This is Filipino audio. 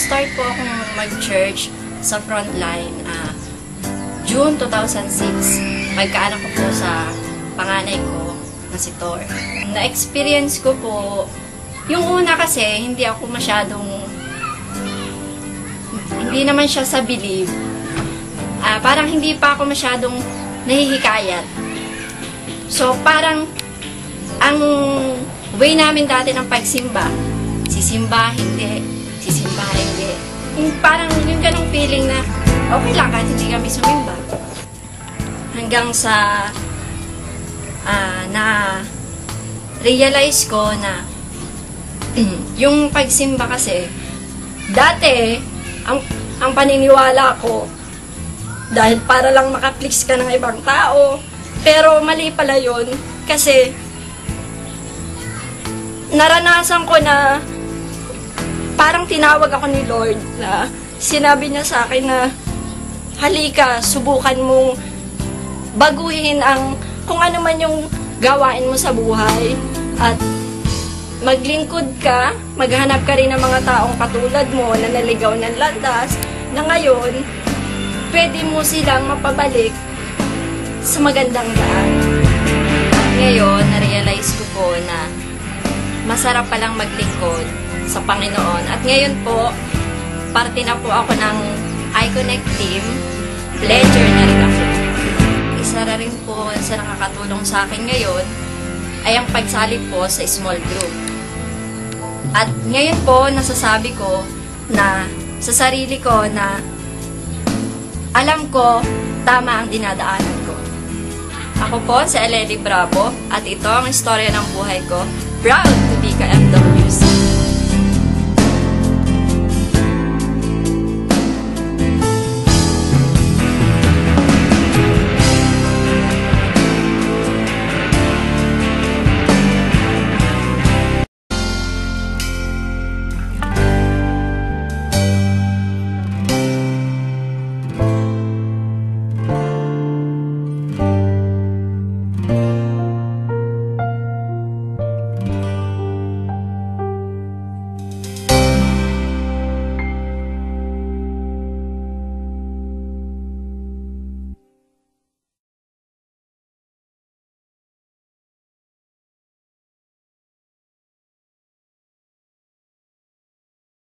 Nag-start po akong mag-church sa frontline June 2006. Magkaanak ko po sa panganay ko na si Thor. Na-experience ko po, yung una kasi, hindi naman siya sa believe. Parang hindi pa ako masyadong nahihikayat. So, parang, ang way namin dati ng pagsimba, sisimba, hindi. Sisimba, hindi. Yung parang yung ganong feeling na, okay lang kahit hindi kami sumimba. Hanggang sa, na-realize ko na, yung pagsimba kasi, dati, ang paniniwala ko, dahil para lang maka-please ka ng ibang tao, pero mali pala yun, kasi, naranasan ko na, parang tinawag ako ni Lord na, sinabi niya sa akin na, halika, subukan mong baguhin kung ano man yung gawain mo sa buhay, at maglingkod ka, maghanap ka rin ng mga taong katulad mo na naligaw ng landas, na ngayon, pwede mo silang mapabalik sa magandang daan. Ngayon, na-realize ko po na masarap palang maglingkod sa Panginoon. At ngayon po, parte na po ako ng iConnect team. Pledger na rin ako. Isa na rin po sa nakakatulong sa akin ngayon ay ang pagsali po sa small group. At ngayon po, nasasabi ko na sa sarili ko na alam ko tama ang dinadaanan ko. Ako po si Eleni Bravo at ito ang istorya ng buhay ko. Proud to be ka-MWC.